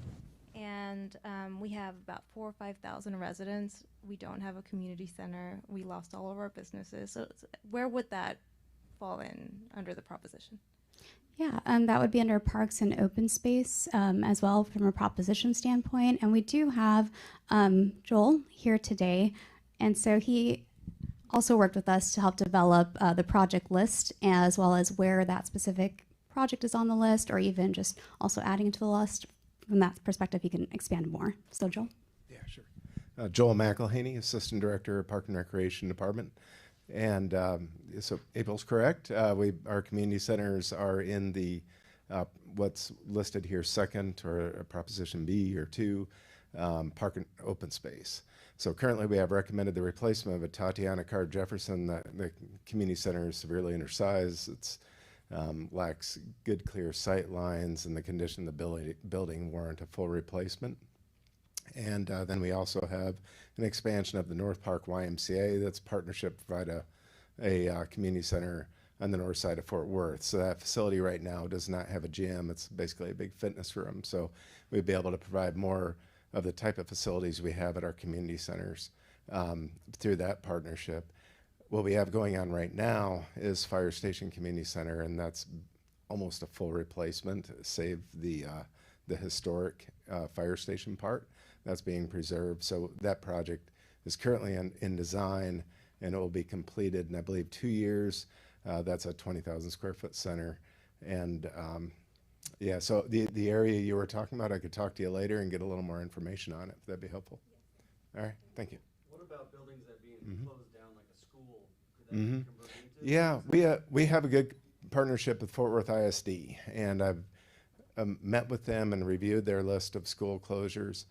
and we have about 4,000 or 5,000 residents. We don't have a community center. We lost all of our businesses. So where would that fall in under the proposition? Yeah, that would be under parks and open space as well from a proposition standpoint. And we do have Joel here today. And so he also worked with us to help develop the project list, as well as where that specific project is on the list, or even just also adding it to the list. From that perspective, he can expand more. So, Joel? Yeah, sure. Joel McElhaney, Assistant Director of Park and Recreation Department. And so April's correct. Our community centers are in the what's listed here second, or Proposition B or 2, park and open space. So currently we have recommended the replacement of a Tatiana Card Jefferson. The community center is severely undersized. It's lacks good clear sight lines, and the condition of the building warrant a full replacement. And then we also have an expansion of the North Park YMCA. That's partnership to provide a community center on the north side of Fort Worth. So that facility right now does not have a gym. It's basically a big fitness room. So we'd be able to provide more of the type of facilities we have at our community centers through that partnership. What we have going on right now is Fire Station Community Center, and that's almost a full replacement, save the historic fire station part that's being preserved. So that project is currently in design, and it will be completed in, I believe, 2 years. That's a 20,000 square foot center. And yeah, so the area you were talking about, I could talk to you later and get a little more information on it, if that'd be helpful. All right, thank you. What about buildings that being closed down, like a school? Could that be converted into? Yeah, we have a good partnership with Fort Worth ISD, and I've met with them and reviewed their list of school closures.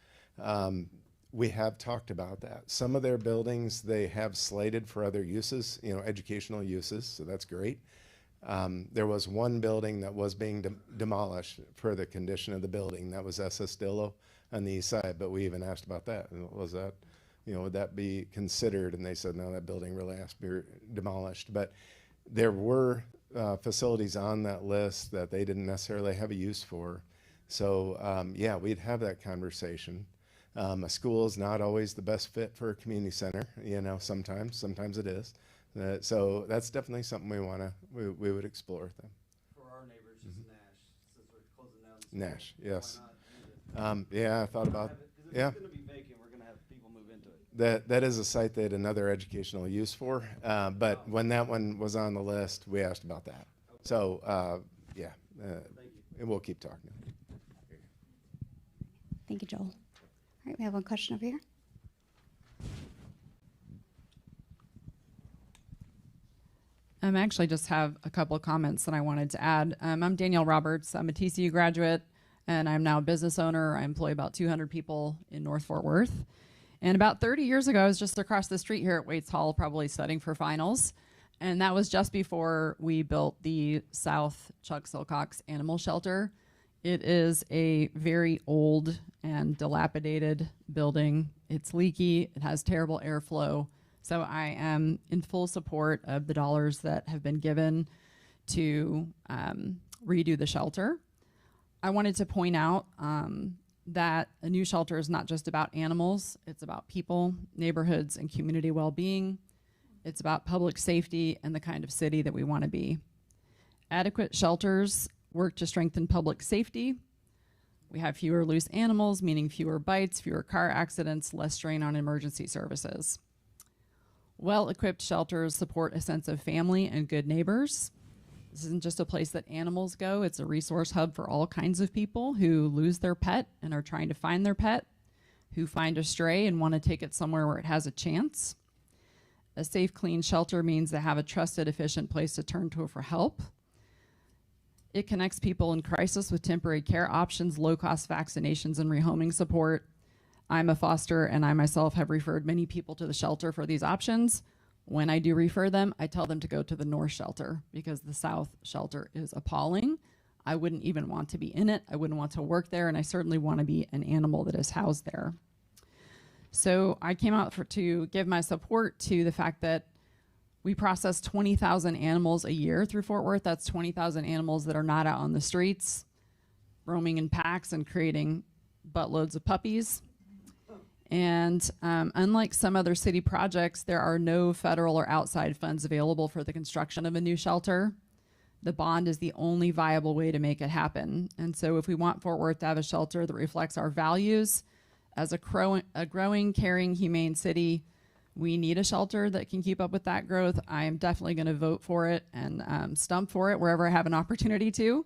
We have talked about that. Some of their buildings they have slated for other uses, educational uses, so that's great. There was one building that was being demolished for the condition of the building. That was SS Dillo on the east side, but we even asked about that. And was that, would that be considered? And they said, no, that building really has to be demolished. But there were facilities on that list that they didn't necessarily have a use for. So yeah, we'd have that conversation. A school is not always the best fit for a community center, sometimes it is. So that's definitely something we would explore with them. For our neighbors, just Nash, since we're closing down the school, Nash, yes. why not? Yeah, I thought about Because if yeah. it's going to be vacant, we're going to have people move into it. That is a site they had another educational use for, but when that one was on the list, we asked about that. Okay. So yeah, and we'll keep talking. Thank you, Joel. All right, we have one question over here. I actually just have a couple of comments that I wanted to add. I'm Danielle Roberts. I'm a TCU graduate, and I'm now a business owner. I employ about 200 people in North Fort Worth. And about 30 years ago, I was just across the street here at Waits Hall, probably studying for finals. And that was just before we built the South Chuck Silcox Animal Shelter. It is a very old and dilapidated building. It's leaky. It has terrible airflow. So I am in full support of the dollars that have been given to redo the shelter. I wanted to point out that a new shelter is not just about animals. It's about people, neighborhoods, and community well-being. It's about public safety and the kind of city that we want to be. Adequate shelters work to strengthen public safety. We have fewer loose animals, meaning fewer bites, fewer car accidents, less strain on emergency services. Well-equipped shelters support a sense of family and good neighbors. This isn't just a place that animals go. It's a resource hub for all kinds of people who lose their pet and are trying to find their pet, who find a stray and want to take it somewhere where it has a chance. A safe, clean shelter means they have a trusted, efficient place to turn to for help. It connects people in crisis with temporary care options, low-cost vaccinations, and rehoming support. I'm a foster, and I myself have referred many people to the shelter for these options. When I do refer them, I tell them to go to the North Shelter because the South Shelter is appalling. I wouldn't even want to be in it. I wouldn't want to work there, and I certainly want to be an animal that is housed there. So I came out to give my support to the fact that we process 20,000 animals a year through Fort Worth. That's 20,000 animals that are not out on the streets, roaming in packs and creating buttloads of puppies. And unlike some other city projects, there are no federal or outside funds available for the construction of a new shelter. The bond is the only viable way to make it happen. And so if we want Fort Worth to have a shelter that reflects our values as a growing, caring, humane city, We need a shelter that can keep up with that growth. I am definitely going to vote for it and stump for it wherever I have an opportunity to.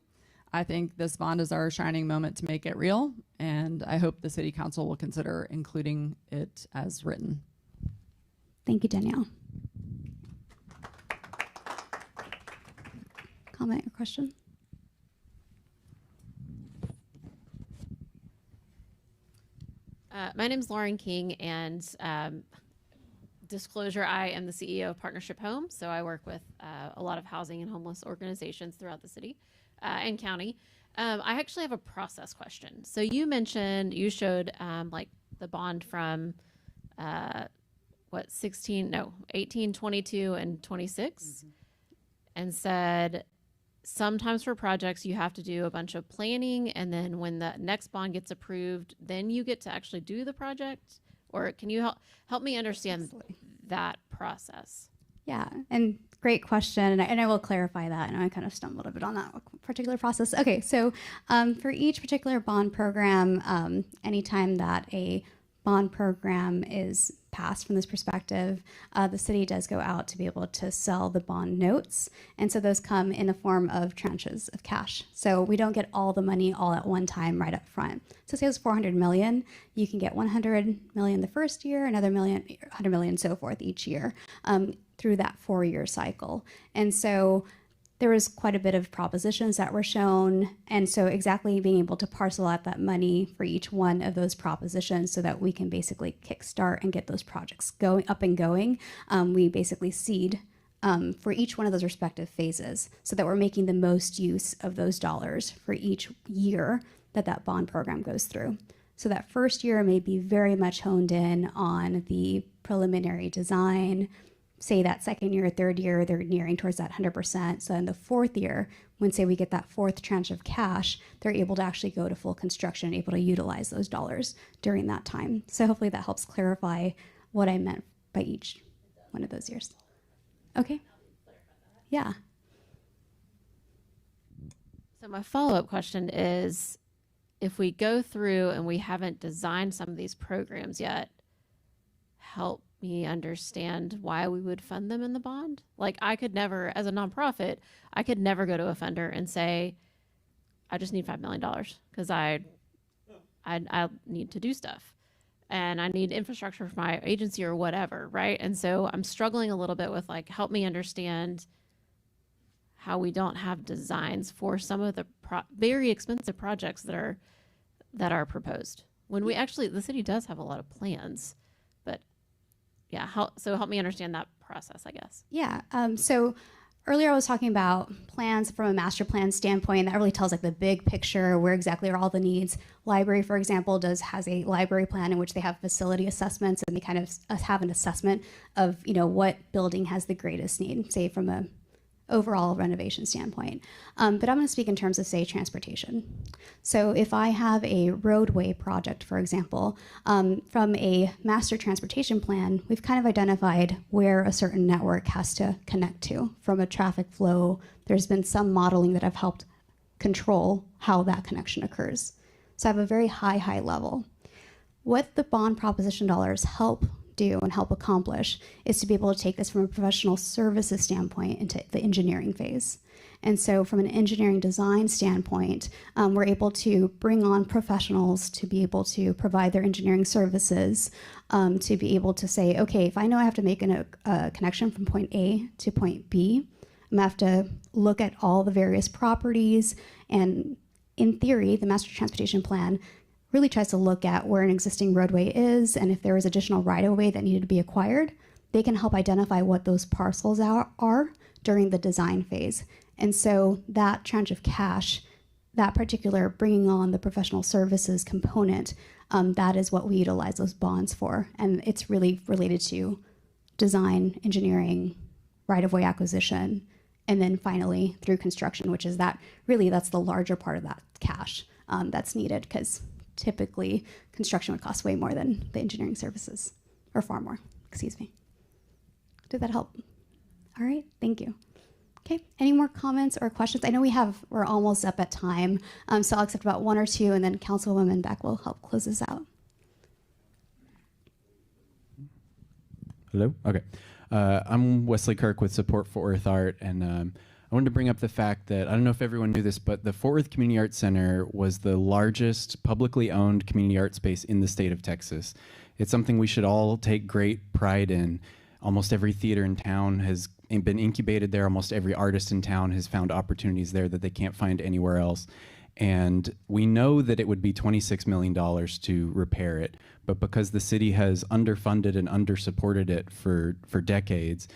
I think this bond is our shining moment to make it real, and I hope the City Council will consider including it as written. Thank you, Danielle. Comment or question? My name's Lauren King, and disclosure, I am the CEO of Partnership Home, so I work with a lot of housing and homeless organizations throughout the city and county. I actually have a process question. So you mentioned, you showed like the bond from 18, 22, and 26, and said sometimes for projects you have to do a bunch of planning, and then when the next bond gets approved, then you get to actually do the project? Or can you help me understand that process? Yeah, and great question, and I will clarify that, and I kind of stumbled a bit on that particular process. Okay, so for each particular bond program, anytime that a bond program is passed from this perspective, the city does go out to be able to sell the bond notes, and so those come in the form of tranches of cash. So we don't get all the money all at one time right up front. So say it was 400 million, you can get 100 million the first year, another million, 100 million, so forth each year through that 4-year cycle. And so there was quite a bit of propositions that were shown, and so exactly being able to parcel out that money for each one of those propositions so that we can basically kickstart and get those projects up and going. We basically seed for each one of those respective phases so that we're making the most use of those dollars for each year that that bond program goes through. So that first year may be very much honed in on the preliminary design. Say that second year, third year, they're nearing towards that 100%. So in the fourth year, when say we get that fourth tranche of cash, they're able to actually go to full construction, able to utilize those dollars during that time. So hopefully that helps clarify what I meant by each one of those years. Okay. Yeah. So my follow-up question is, if we go through and we haven't designed some of these programs yet, help me understand why we would fund them in the bond. Like, I could never, as a nonprofit, I could never go to a funder and say, I just need $5 million because I need to do stuff and I need infrastructure for my agency or whatever, right? And so I'm struggling a little bit with, like, help me understand how we don't have designs for some of the very expensive projects that are proposed, when we actually, the city does have a lot of plans. Yeah, so help me understand that process, I guess. Yeah, so earlier I was talking about plans from a master plan standpoint. That really tells like the big picture, where exactly are all the needs. Library, for example, has a library plan in which they have facility assessments, and they kind of have an assessment of, you know, what building has the greatest need, say from a overall renovation standpoint. But I'm going to speak in terms of, say, transportation. So if I have a roadway project, for example, from a master transportation plan, we've kind of identified where a certain network has to connect to from a traffic flow. There's been some modeling that have helped control how that connection occurs. So I have a very high level. What the bond proposition dollars help do and help accomplish is to be able to take this from a professional services standpoint into the engineering phase. And so from an engineering design standpoint, we're able to bring on professionals to be able to provide their engineering services, to be able to say, okay, if I know I have to make a connection from point A to point B, I'm gonna have to look at all the various properties, and in theory, the master transportation plan really tries to look at where an existing roadway is, and if there is additional right-of-way that needed to be acquired, they can help identify what those parcels are during the design phase. And so that tranche of cash, that particular bringing on the professional services component, that is what we utilize those bonds for. And it's really related to design, engineering, right-of-way acquisition, and then finally through construction, which is that's the larger part of that cash that's needed, because typically construction would cost way more than the engineering services, or far more, excuse me. Did that help? All right, thank you. Okay, any more comments or questions? I know we're almost up at time, so I'll accept about one or two, and then Councilwoman Beck will help close this out. Hello? Okay. I'm Wesley Kirk with Support Fort Worth Art, and I wanted to bring up the fact that, I don't know if everyone knew this, but the Fort Worth Community Arts Center was the largest publicly owned community art space in the state of Texas. It's something we should all take great pride in. Almost every theater in town has been incubated there. Almost every artist in town has found opportunities there that they can't find anywhere else. And we know that it would be $26 million to repair it, but because the city has underfunded and undersupported it for decades,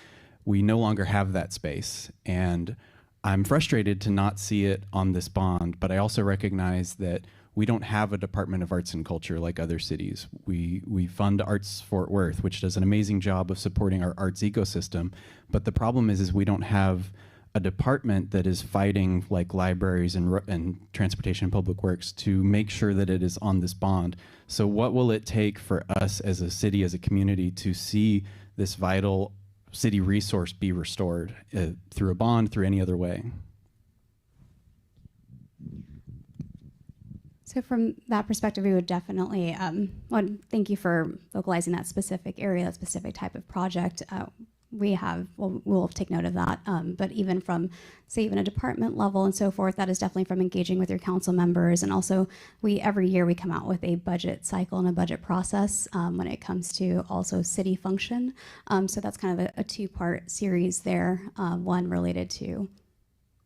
we no longer have that space. And I'm frustrated to not see it on this bond, but I also recognize that we don't have a Department of Arts and Culture like other cities. We fund Arts Fort Worth, which does an amazing job of supporting our arts ecosystem, but the problem is we don't have a department that is fighting like libraries and transportation and public works to make sure that it is on this bond. So what will it take for us as a city, as a community, to see this vital city resource be restored through a bond, through any other way? So from that perspective, we would definitely, thank you for vocalizing that specific area, that specific type of project. We'll take note of that. But even from, say, even a department level and so forth, that is definitely from engaging with your council members. And also, every year we come out with a budget cycle and a budget process when it comes to also city function. So that's kind of a two-part series there. One related to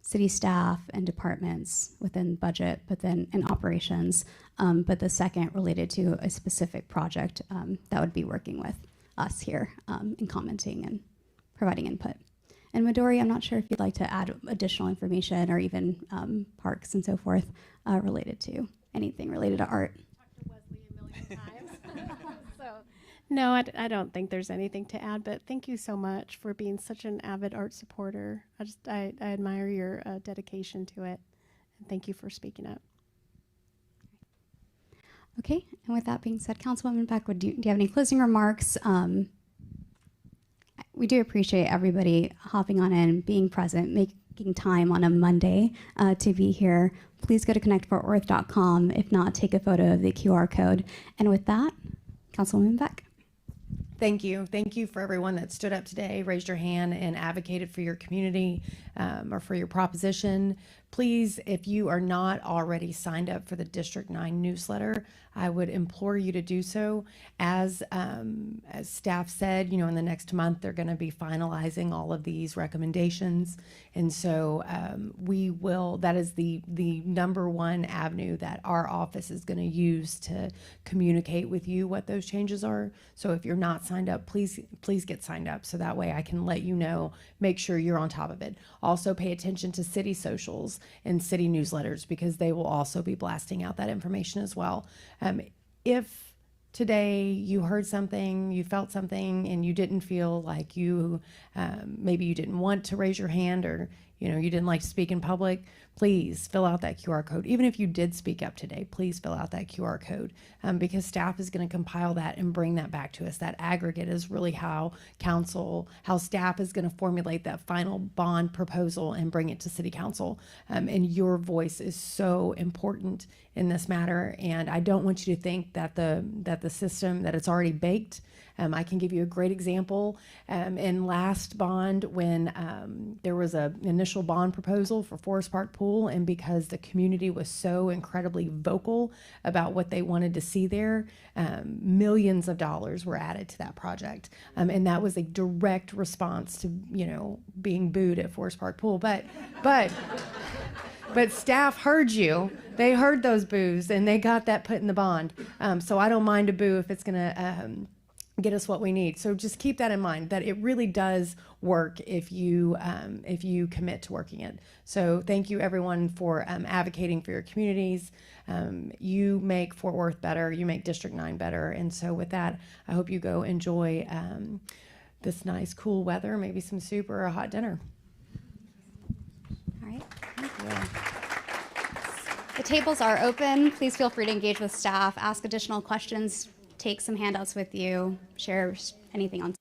city staff and departments within budget, but then in operations. But the second related to a specific project that would be working with us here and commenting and providing input. And Midori, I'm not sure if you'd like to add additional information or even parks and so forth related to anything related to art. No, I don't think there's anything to add, but thank you so much for being such an avid art supporter. I admire your dedication to it, and thank you for speaking up. Okay, and with that being said, Councilwoman Beck, do you have any closing remarks? We do appreciate everybody hopping on in, being present, making time on a Monday to be here. Please go to connectfortworth.com. If not, take a photo of the QR code. And with that, Councilwoman Beck. Thank you. Thank you for everyone that stood up today, raised your hand, and advocated for your community or for your proposition. Please, if you are not already signed up for the District 9 newsletter, I would implore you to do so. As staff said, in the next month, they're going to be finalizing all of these recommendations. And so that is the number one avenue that our office is going to use to communicate with you what those changes are. So if you're not signed up, please get signed up so that way I can let you know, make sure you're on top of it. Also pay attention to city socials and city newsletters because they will also be blasting out that information as well. If today you heard something, you felt something, and you didn't feel like maybe you didn't want to raise your hand or you didn't like to speak in public, please fill out that QR code. Even if you did speak up today, please fill out that QR code because staff is going to compile that and bring that back to us. That aggregate is really how staff is going to formulate that final bond proposal and bring it to City Council. And your voice is so important in this matter. And I don't want you to think that the system, that it's already baked. I can give you a great example. In last bond, when there was an initial bond proposal for Forest Park Pool, and because the community was so incredibly vocal about what they wanted to see there, millions of dollars were added to that project. And that was a direct response to, being booed at Forest Park Pool. But staff heard you. They heard those boos, and they got that put in the bond. So I don't mind a boo if it's going to get us what we need. So just keep that in mind, that it really does work if you commit to working it. So thank you everyone for advocating for your communities. You make Fort Worth better, you make District 9 better. And so with that, I hope you go enjoy this nice cool weather, maybe some soup or a hot dinner. All right, thank you. The tables are open. Please feel free to engage with staff, ask additional questions, take some handouts with you, share anything on